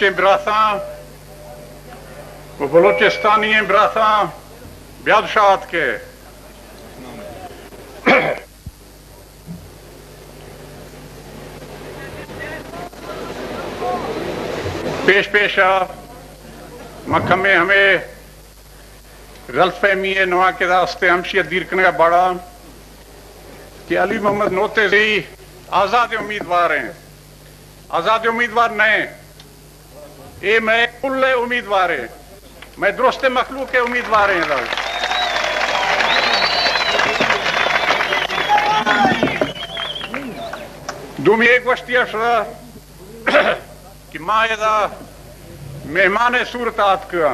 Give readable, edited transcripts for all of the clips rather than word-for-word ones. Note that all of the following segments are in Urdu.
بلوچ براساں وہ بلوچستانی براساں بیاد شاہت کے پیشہ مکہ میں ہمیں غلط فہمی ہے نواں کے راستے ہمشیت دیر کرنے کا بڑا کہ علی محمد نوتے سے آزاد امیدوار ہیں آزاد امیدوار نہیں اے میں کل امیدوار ہیں میں درست مخلوق کے امیدوار ہیں دومی ایک وشتی اشرا کہ ماں ایدہ مہمان صورتات کیا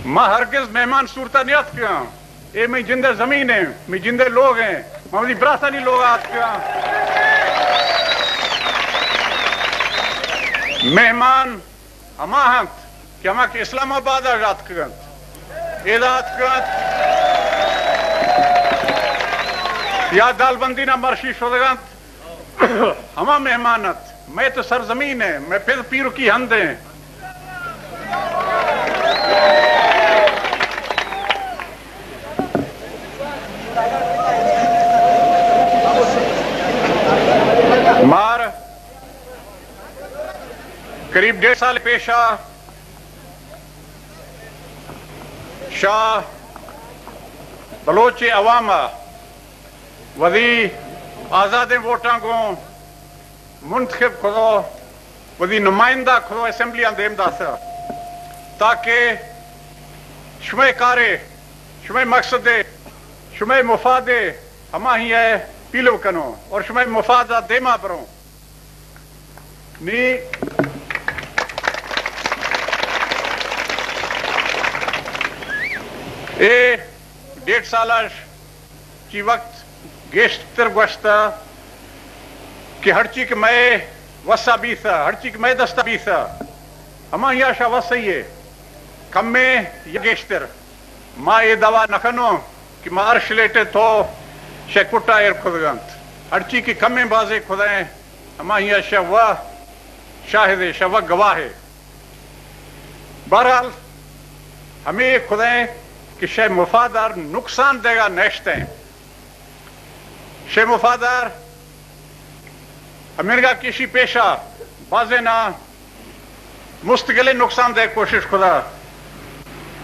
ماں ہرگز مہمان صورتانیات کیا اے میں جندے زمین ہیں میں جندے لوگ ہیں مجھے براسانی لوگ آت کیا مہمان ہما ہنت کہ ہما کہ اسلام آباد آجات کرنت ایدات کرنت یا دال بندی نہ مرشی شدگنت ہما مہمانت میں تو سرزمین ہے میں پھر پیرو کی ہند ہیں مار قریب 1.5 سال پیشہ شاہ بلوچ عوامہ وزی آزاد ووٹاں کو منتخب کرو وزی نمائندہ کرو اسمبلی اندیم داسا تاکہ شمع کارے شمع مقصدے شمع مفادے ہما ہی ہے پیلو کنو اور شمع مفادہ دیما پروں نی اے 1.5 سالش کی وقت گیشتر گوشتا کہ ہر چیز میں وسا بیسا ہر چیز میں دستا بیسا ہما ہی آشا وسائی ہے کم میں یہ گیشتر ماں یہ دوا نکنو کہ ماں عرش لیٹے تو شیکوٹا ایر خودگانت ہر چیز کی کم میں بازے خودائیں ہما ہی آشا وہ شاہد ہے شاہ گواہ ہے بہرحال ہمیں خودائیں کہ شے مفادار نقصان دے گا نیشتے ہیں شے مفادار امریکہ کسی پیشہ بازے نہ مستقل نقصان دے کوشش خدا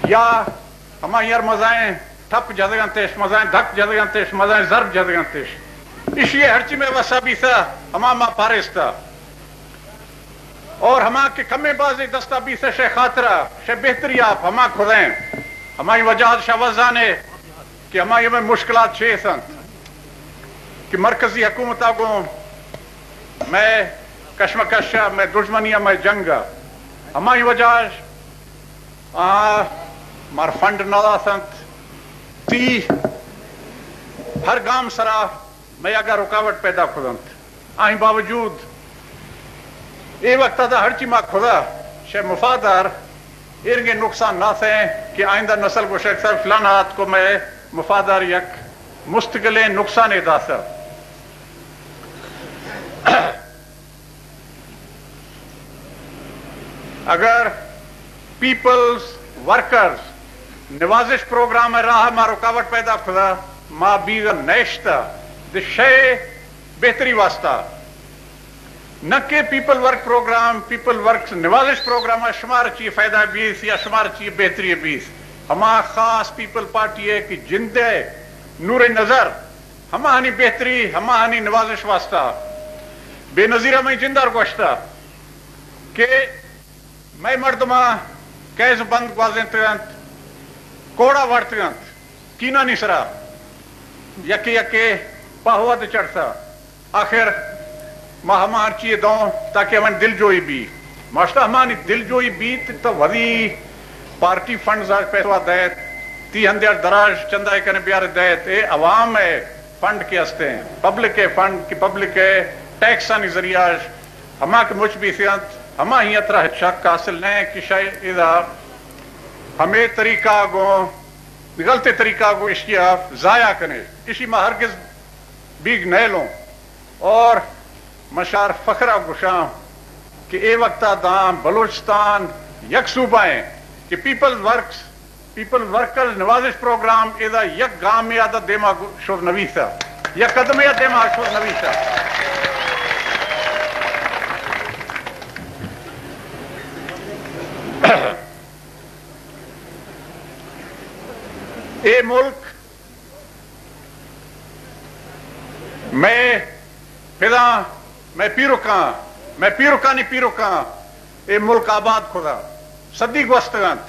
یا ہمیں یار مزائیں ٹھپ جدگان تیش مزائیں دھک جدگان تیش مزائیں ضرب جدگان تیش اس لیے ہر چیز میں وسا بھی تھا ہما پارس تھا اور ہما کے کمیں بازی دستا بھی سے شے خاطرہ شے بہتری آپ ہما خودیں ہماری وجہات شاوزان ہے کہ ہماری میں مشکلات شے سن کہ مرکزی حکومت آگو میں کشمکشہ میں دشمنیہ میں جنگا ہماری وجہ مار فنڈ نالا سنت تی ہر گام سرا میں اگر رکاوٹ پیدا خودنت آئیں باوجود اے وقت تھا ہر چی ماں خدا شے مفادار ارگے نقصان نہ تھے کہ آئندہ نسل کو شیخ صاحب فلان ہاتھ کو میں مفادار یک مستقل نقصان داسا اگر پیپلز ورکرز نوازش پروگرام راہ ماں رکاوٹ پیدا خدا ماں بیغ نیشتا دے شے بہتری واسطہ نہ کہ people work programme people work نوازش پروگرام شمار چیئے فائدہ بیس یا شمار چیئے بہتری بیس ہما خاص پیپل پارٹی ہے کہ جندے نور نظر ہما ہنی بہتری ہما ہنی نوازش واسطہ بے نظیرہ میں جندر گوشتا کہ میں مردمہ کیس بند گوازیں ترانت کوڑا وارترانت کینا نسرا یکی یکی پاہوا دے چڑھتا آخر ماں ہمار چیئے دوں تاکہ ہمیں دل جوئی بھی ماشتہ ہماری دل جوئی بھی تو وزی پارٹی فنڈز آج پیسوا دیت تی ہندیار دراج چندہ کرنے بیار دیت اے عوام ہے فنڈ کے ہستے ہیں پبلک ہے فنڈ کی پبلک ہے ٹیکسانی ذریعہ ہما کے مجھ بھی سیانت ہما ہی اترہ شک حاصل نہیں کہ شاید اذا ہمیں طریقہ گو غلط طریقہ گو اشیاء ضائع کرنے اسی ماں ہرگز بیگ نہیں لوں اور مشار فخرہ گشاں کہ اے وقتہ داں بلوچستان یک صوبہ ہیں کہ پیپلز ورکرز نوازش پروگرام ایدہ یک گام میں آدھا دیما شد نویسا یک قدم یا دیما شد نویسا اے ملک میں پھدا میں پیروکانی پیروکاں اے ملک آباد خدا صدی گوستگانت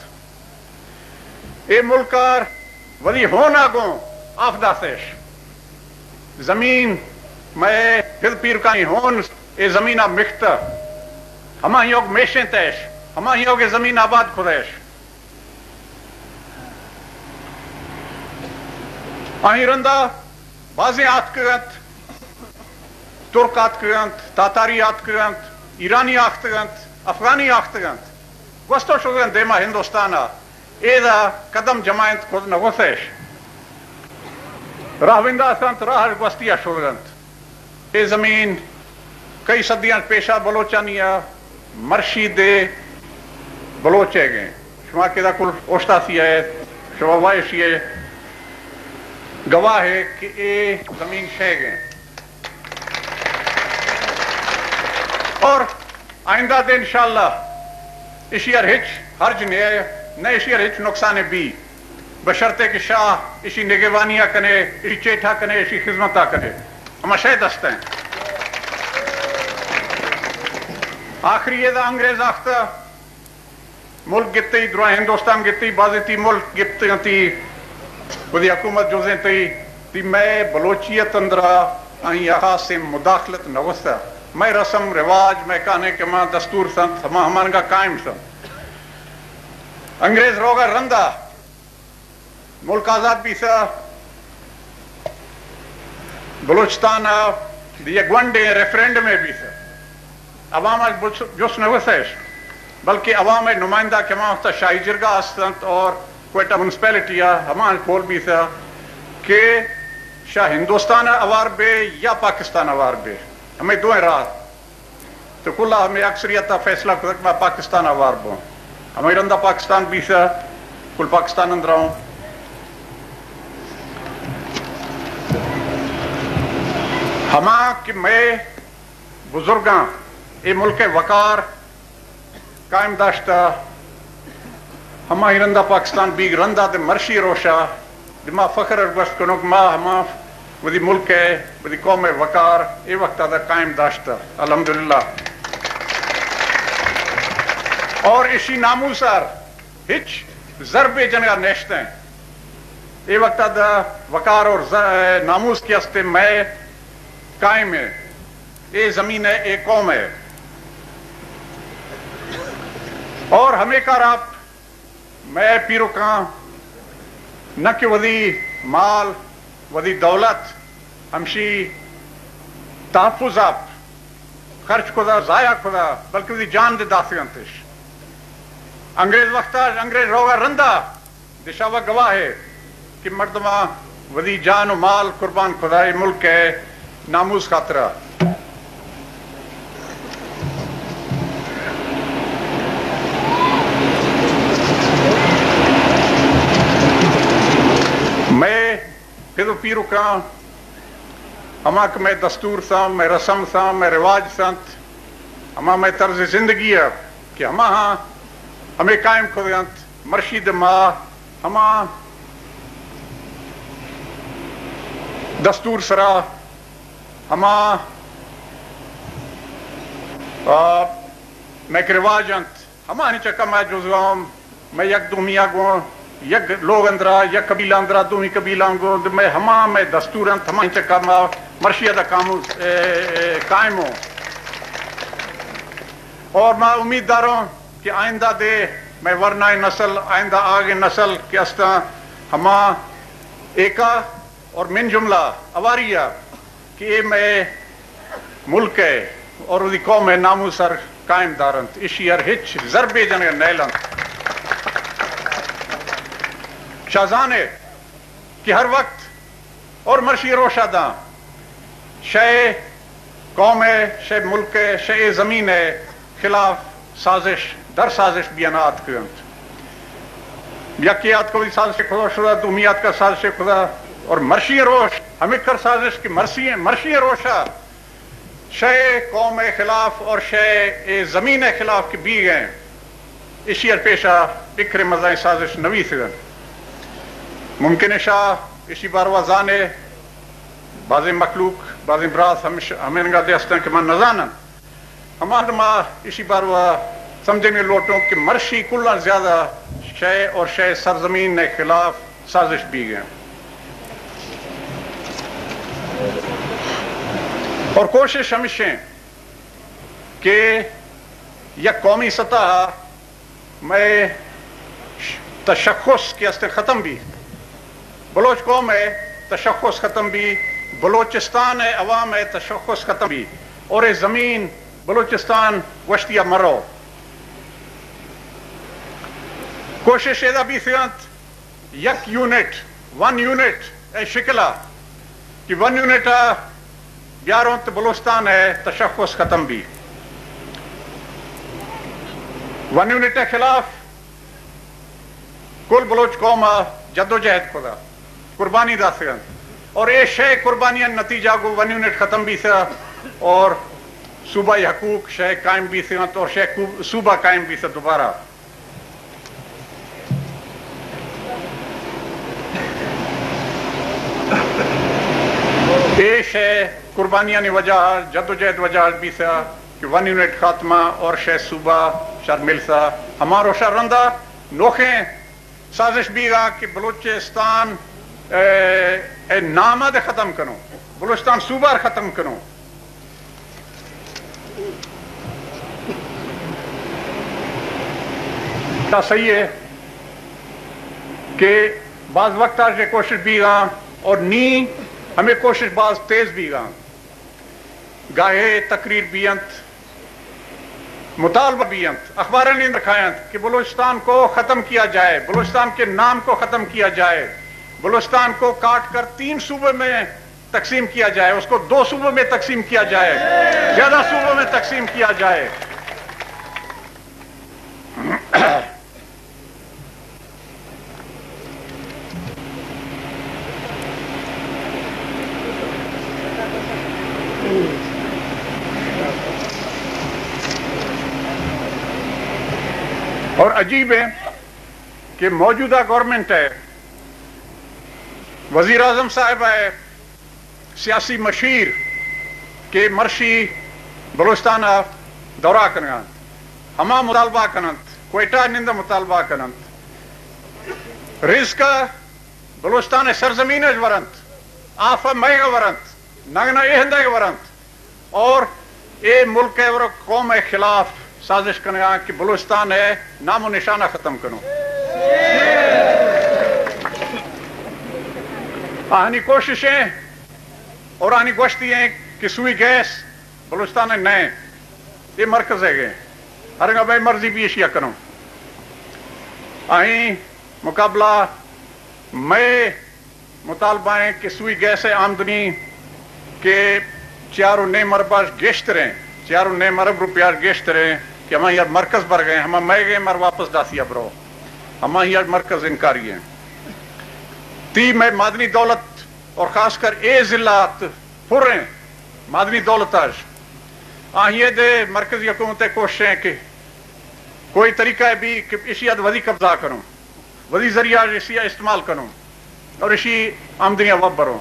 اے ملکار ولی ہون آگوں آفداسش زمین میں پھر پیروکانی ہون اے زمین آب مکھتا ہما یوگ میشیں تیش ہما یوگ زمین آباد خدایش آہیں رندہ بازیں آت کرت ترک آت کرت تاتاری آت کرت ایرانی آت کرت افغانی آت کرت گوستو شدن دیما ہندوستانا ایدہ قدم جماعت خود نگوسیش راہوندہ سنت راہ گوستیا شدن اے زمین کئی صدیاں پیشہ بلوچانیا مرشید بلوچے گئے شما کے دا کل اوشتا سی ہے شما وائشی ہے گواہ ہے کہ اے زمین شہ گئے اور آئندہ دے انشاءاللہ اسی ہچ حرج نہ اسی ہچ نقصان بھی بشرطے کہ شاہ اسی نگوانیاں کنے اسی چیٹھا کنے اسی خدمتہ کنے ہم شہ دستے ہیں آخری یہ دا انگریز آختہ ملک گتی درہ ہندوستان گتی بازی تی ملک گتی تی ودی حکومت جوزیں تی میں بلوچیت اندرہ آئیں خاص سے مداخلت نوستا میں رسم رواج میں کہنے کہ ماں دستور سنت ہمان کا قائم سنت انگریز روگا رندہ ملک آزاد بھی سا بلوچستان دیئے گونڈے ریفرینڈ میں بھی سا عوام جس نوسیش بلکہ عوام نمائندہ کے ماں ہوتا شاہی جرگاہ سنت اور کوئٹہ منسپیلٹی ہمان کھول بھی تھا کہ شاہ ہندوستان اوار بے یا پاکستان اوار بے ہمیں دوئیں راہ تو کلہ ہمیں اکثریت فیصلہ کرک میں پاکستان اوار بوں ہمیں رندہ پاکستان بھی تھا کل پاکستان اندر ہوں ہما کہ میں بزرگاں اے ملک وقار قائم داشتہ ہما ہی رندہ پاکستان بھی رندہ دے مرشی روشا دے ما فخر ارگوست کنوک ما ہما ودی ملک ہے ودی قوم وقار اے وقت دا قائم داشتا الحمدللہ اور اسی ناموسار ہچ ضرب جنگا نیشتے ہیں اے وقت دا وقار اور ناموس کی ہستے میں قائم ہے اے زمین ہے اے قوم ہے اور ہمیں کار آپ میں پیروکاں نہ کہ ودی مال ودی دولت ہمشی تحفظ آپ خرچ خدا ضائع خدا بلکہ ودی جان دے داسی انتش انگریز وقتا انگریز روگا رندہ دشاوہ گواہ ہے کہ مردمہ ودی جان و مال قربان خدا یہ ملک ہے ناموس خاطرہ میں پھر پیرو کہاں ہما کہ میں دستور ساں میں رسم ساں میں رواج سنت ہما میں طرز زندگی ہے کہ ہما ہاں ہمیں قائم خودیانت مرشید ماں ہما دستور سرا ہما میں رواج انت ہما ہنی چکا میں جزگاؤں میں یک دومیا گوں یک لوگ اندرا یک قبیلہ اندرا دومی قبیلہ گو میں ہما میں دستور انت ہما ہنی چکا میں مرشید کامو قائم ہوں اور میں امید داروں کہ آئندہ دے میں ورنہ نسل آئندہ آگے نسل کے اسطح ہما ایکا اور من جملہ اواریہ کہ اے میں ملک ہے اور وہ قوم ہے نامو سر قائم دارنت اشی ار ہچ ضربے جنگ نیلنت شاہزان ہے کہ ہر وقت اور مرشی روشہ داں شے قوم ہے شے ملک ہے شے زمین ہے خلاف سازش در سازش بیانات کرند. یکیات کو سازش خدا شدہ دومیات کا سازش خدا اور مرشی روش ہمیں کر سازش کی مرشی روشا شے قوم خلاف اور شے زمین خلاف کی بھی گئے اسی پیشہ بکر مزائیں سازش نوی سگن ممکن شاہ اسی بار وزانے بعض مخلوق بعض براس ہمیں نگاہ دیستن کہ من نزانن ہمارا ماں اسی بار وہ سمجھنے لوٹوں کہ مرشی کلہ زیادہ شے اور شے سرزمین کے خلاف سازش بھی گئے اور کوشش ہمیشہ کہ یک قومی سطح میں تشخص کے اصل ختم بھی بلوچ قوم ہے تشخص ختم بھی بلوچستان ہے عوام ہے تشخص ختم بھی اور یہ زمین بلوچستان وشتیہ مرو کوشش ایدہ بھی سیانت یک یونٹ ون یونٹ اے شکلہ کہ ون یونٹ بیاروں تو بلوچستان ہے تشخص ختم بھی ون یونٹ خلاف کل بلوچ قوم جد و جہد خدا قربانی دا سکن اور اے شے قربانیاں نتیجہ کو ون یونٹ ختم بھی سا اور صوبہ حقوق شے قائم بھی سکن اور شے صوبہ قائم بھی سا دوبارہ اے شے قربانیاں نے وجہ جد و جہد وجہ بھی سا کہ ون یونٹ خاتمہ اور شے صوبہ شر مل سا ہمارو شر رندہ نوخیں سازش بھی گا کہ بلوچستان نامہ دے ختم کروں بلوچستان صوبہ ختم کروں کیا صحیح ہے کہ بعض وقت آج کوشش بھی گا اور نی ہمیں کوشش بعض تیز بھی گا گاہے تقریر بیانت مطالبہ بیانت اخباریں نہیں رکھائیں کہ بلوچستان کو ختم کیا جائے بلوچستان کے نام کو ختم کیا جائے بلوچستان کو کاٹ کر 3 صوبے میں تقسیم کیا جائے اس کو 2 صوبوں میں تقسیم کیا جائے زیادہ صوبوں میں تقسیم کیا جائے اور عجیب ہے کہ موجودہ گورنمنٹ ہے وزیر اعظم صاحب ہے سیاسی مشیر کے مرشی بلوچستان دورہ کنند ہما مطالبہ کنند کوئٹہ نند مطالبہ کنند رزق بلوچستان سرزمین ورنت آفا مئے ورنت نگنا اہندہ ورنت اور اے ملک اور قوم خلاف سازش کرنے گا کہ بلوچستان ہے نام و نشانہ ختم کروں آہنی کوششیں اور آہنی گوشتی ہیں کہ سوئی گیس بلوچستان ہے نئے یہ مرکز ہے گئے ہرگا بھائی مرضی بھی اشیاء کروں آہیں مقابلہ میں مطالبہ ہیں کہ سوئی گیس آمدنی کے 4 مربع گیشت رہیں 4 مرب روپیہ گیشت رہیں کہ ہمیں یار مرکز بھر گئے ہمیں میں گئے مر واپس داسی برو ہمیں یار مرکز انکاری ہیں تی میں مادنی دولت اور خاص کر اے ضلعات پر ہیں مادنی دولت آہیے دے مرکزی حکومتیں کوششیں کہ کوئی طریقہ ہے بھی کہ اسی وزی قبضہ کروں وزی ذریعہ اسی استعمال کروں اور اسی آمدنیاں وب بروں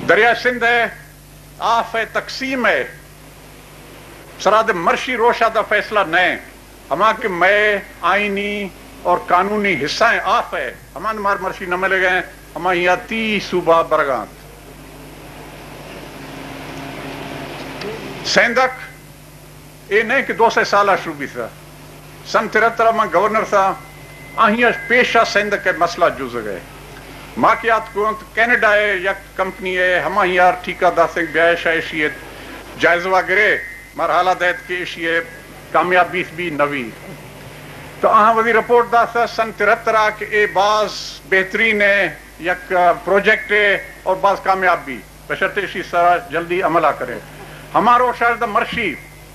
دریا سندھ ہے آف ہے تقسیم ہے سراد مرشی روشہ دا فیصلہ نئے ہما کہ میں آئینی اور قانونی حصہ ہیں آف ہے ہمان مار مرشی نہ ملے گئے ہما یہاں 30 صوبہ برگانت سیندک یہ نہیں کہ 200 سالہ شروع بھی تھا سن 73 میں گورنر تھا آہیاں پیشہ سندھ کے مسئلہ جز گئے ماکیات کونت کینیڈا ہے یک کمپنی ہے ہما یار ٹھیکہ دا سنگ بیائش ہے اشیت جائزوہ گرے مرحلہ دیت کی اشیت کامیابی بھی نوی تو آہاں وزی رپورٹ دا سا سن 73 کہ اے بعض بہترین ہے یک پروجیکٹ ہے اور بعض کامیاب بھی بشرط اسی سارا جلدی عملہ کرے ہمارو شاید مرشی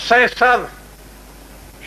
600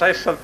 600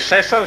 600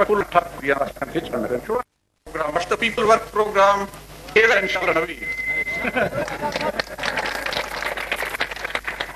full program what's the people work program here inshallah nabi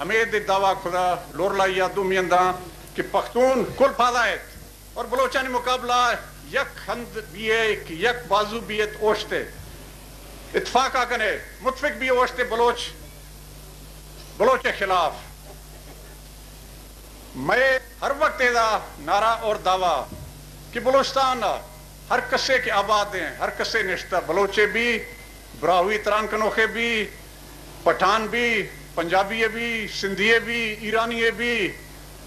ہمیں دے دعویٰ خدا لورلا یا دومیندہ کہ پختون کل فادائت اور بلوچانی مقابلہ یک ہند بھی ہے یک بازو بھی ہے اوشتے اتفاق آکنے متفق بھی اوشتے بلوچ کے خلاف میں ہر وقت ایدہ نعرہ اور دعویٰ کہ بلوچستان ہر کسے کے آباد ہیں ہر کسے نشتہ بلوچے بھی براہوی ترانکنوخے بھی پٹھان بھی پنجابی بھی سندھیے بھی ایرانی بھی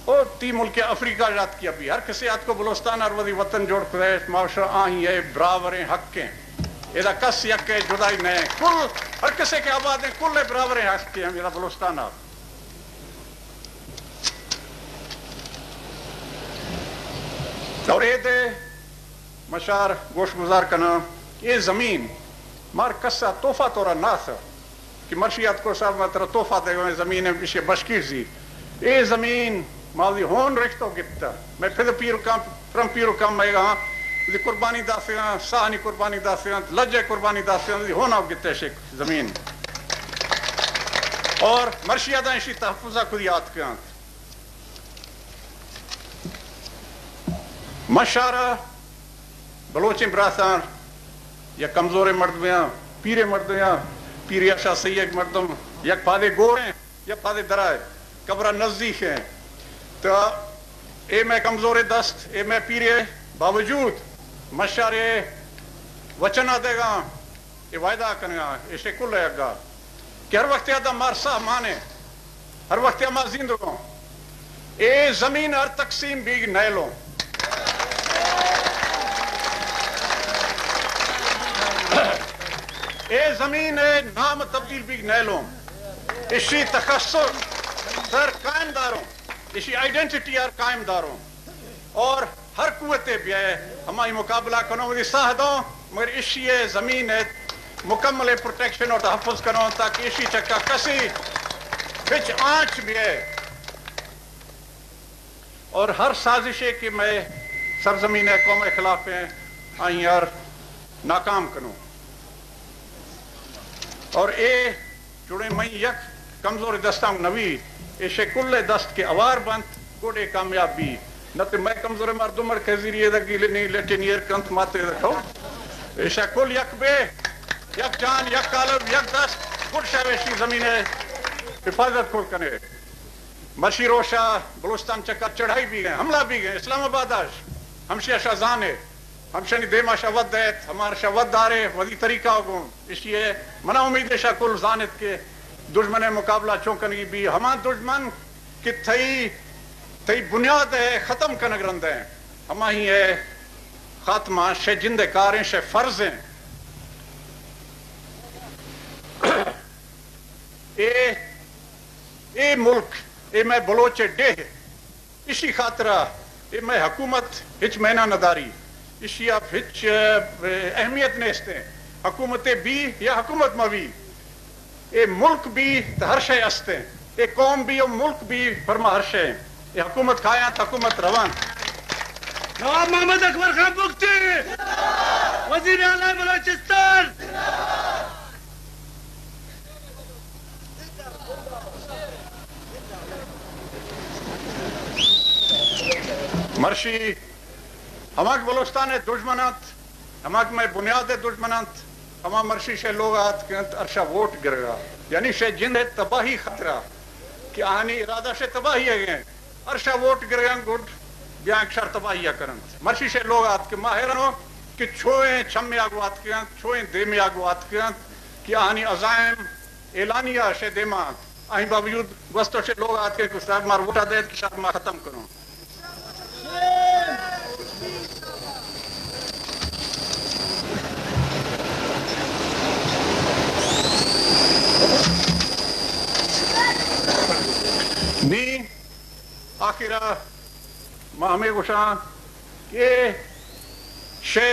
اور تی ملک افریقہ جات کیا بھی ہر کسے آت کو بلوچستان اور وزی وطن جوڑ خدایش معاشرہ آئی ہے براور ہیں حق ہیں ایدہ کس یک ہے جدائی نہیں کل ہر کسے کے آباد ہیں کل براور ہیں حق ہیں میرا بلوچستان آپ اور اے دے مشار گوش گزار کنا یہ زمین مار کسا توفہ تورا نہ تھا کہ مرشیات کو صاحب میں ترہ توفہ دے گئے زمین ہے بشی بشکیر زی اے زمین ماضی ہون رکھتو گپتا میں پھر پیرو کام میں گا قربانی داستے ہیں ساہنی قربانی داستے ہیں لجے قربانی داستے ہیں ہونا گتے شک زمین اور مرشیات ایشی تحفظہ خود یاد کیا مشارہ بلوچیں براسان یا کمزور مردمیاں پیرے مردمیاں پیری اشا سید مردم یک پادے گور ہیں یا پادے درائے قبرہ نزدیک ہیں تو اے میں کمزور دست اے میں پیرے باوجود مشارے وچنہ دے گا اے وعدہ کرنے گا اسے کل ہے گا کہ ہر وقت یادہ مارسا مانے ہر وقت یادہ زندگوں اے زمین ہر تقسیم بھی نیلوں اے زمین ہے نام تبدیل بھی نیلوں اسی تخصص سر قائم داروں اسی آئیڈنٹیٹی ہر قائم داروں اور ہر قوتیں بھی ہے ہماری مقابلہ کنوں مجھے ساہ دوں مگر اسی زمین ہے مکمل پروٹیکشن اور تحفظ کروں تاکہ اسی چکا کسی بچ آنچ بھی ہے اور ہر سازش ہے کہ میں سرزمین قوم خلاف ہیں آئیں یار ناکام کنوں اور اے جڑے میں یک کمزور دستاں نوی ایشے کل دست کے اوار بند گوڑے کامیاب بھی نہ تو میں کمزور مردمر کے ذریعے دگی لینی لیٹینیر کنت ماتے رکھو ایشے کل یک بے یک جان یک کالب یک دست گوڑ شاویشی زمین ہے حفاظت کھول کنے مرشی روشا بلوچستان چکا چڑھائی بھی گئے حملہ بھی گئے اسلام آباد آش ہمشی شازان ہے ہمشنی دیما شاود دیت ہمارا شاود دارے وزی طریقہ ہوگوں اس لیے منہ امید شاہ کل زانت کے دشمن مقابلہ چونکنگی بھی ہمان دشمن کی تھی بنیاد ہے ختم کنگ رند ہیں ہما ہی ہے خاتمہ شے جند کاریں شے فرض ہیں اے ملک اے میں بلوچ ڈے اسی خاطرہ اے میں حکومت ہچ مہینہ نداری اسی آپ ہچ اہمیت نیستے ہیں حکومتیں بھی یا حکومت موی اے ملک بھی ہر شے استے ہیں اے قوم بھی اور ملک بھی فرما ہر شے اے حکومت کھایات حکومت روان نواب محمد اکبر خان بگٹی وزیر اعلیٰ بلوچستان مرشی ہماک بلوچستان دشمنات ہماک میں بنیاد دشمنات ہما مرشی شے لوگ آت کے انت ارشا ووٹ گر گا یعنی شے جند ہے تباہی خطرہ کہ آنی ارادہ شے تباہی ہے گئے ارشا ووٹ گر گا گوڑ بیاں اکشار تباہیہ کرنت مرشی شے لوگ آت کے ماہرانوں کہ چھوئیں چھم میں آگو آت کے انت چھوئیں دے میں آگو آت کے انت کہ آنی عزائم اعلانیہ شے دے ماں آئیں باوجود وستو شے لوگ آت کے کہ صاحب مار ووٹا دے کہ شاید ماں ختم کروں نی آخرہ ماں ہمیں گوشاں کہ شے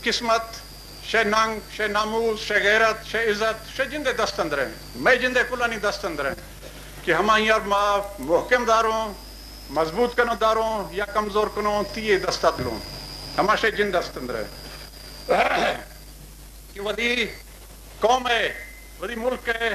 قسمت شے ننگ شے ناموز شے غیرت شے عزت شے جندے دست اندر ہیں میں جندے کلانی دست اندر ہیں کہ ہمیں یار ماں محکم داروں مضبوط کنو داروں یا کمزور کنو تیئے دستہ دلوں ہمیں شے جن دست اندر ہے کہ وہی قوم ہے وہی ملک ہے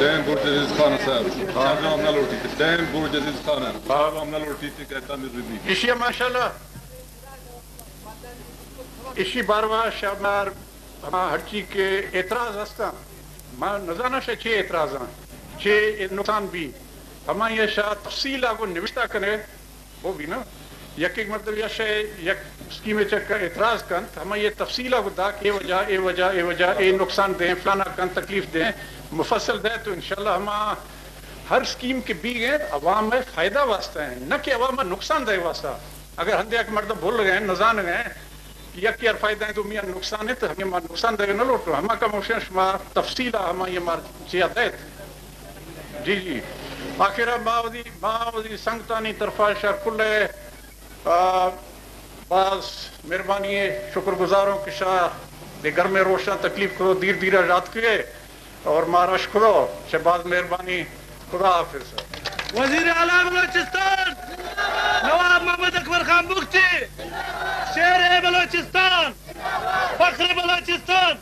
دائم بورجزیز خانه صاحب شب هم نلوٹیتی دائم بورجزیز خانه شب هم نلوٹیتی کہتا میری بھی اشیا ماشاءاللہ اشی باروا شامار ہر چیز کے اعتراض ہستا ما نزانہ سے چھ اعتراض ہیں چھ نقصان بھی ہمیں یہ شاہ تفصیل آگو نوشتہ کرے وہ بھی نا یک ایک مطلب یہ شاہ یک سکیم چکا اعتراض کن ہمیں یہ تفصیل آگو دا کہ اے وجہ اے نقصان دیں فلانا کن تکلیف دیں مفصل دیں تو انشاءاللہ ہم ہر سکیم کے بھی گئے عوام میں فائدہ واسطہ ہیں نہ کہ عوام میں نقصان دے واسطہ اگر ہندے ایک مرد بھول گئے نزان گئے یک یار فائدہ ہے تو میاں نقصان ہے تو ہمیں مار نقصان دے گا نہ لوٹو ہمیں کا موشن شما تفصیلہ ہمیں یہ مار چیا دیت جی آخرہ ماوزی سنگتانی طرفہ شہر کل بعض مہربانی شکر گزاروں کہ شاہ دے گھر میں روشن تکلیف کرو دیر دیر آزاد کیے اور مہاراشٹر کرو شہباز مہربانی خدا حافظ وزیر اعلیٰ بلوچستان نواب محمد اکبر خان بگٹی شیر بلوچستان فخر بلوچستان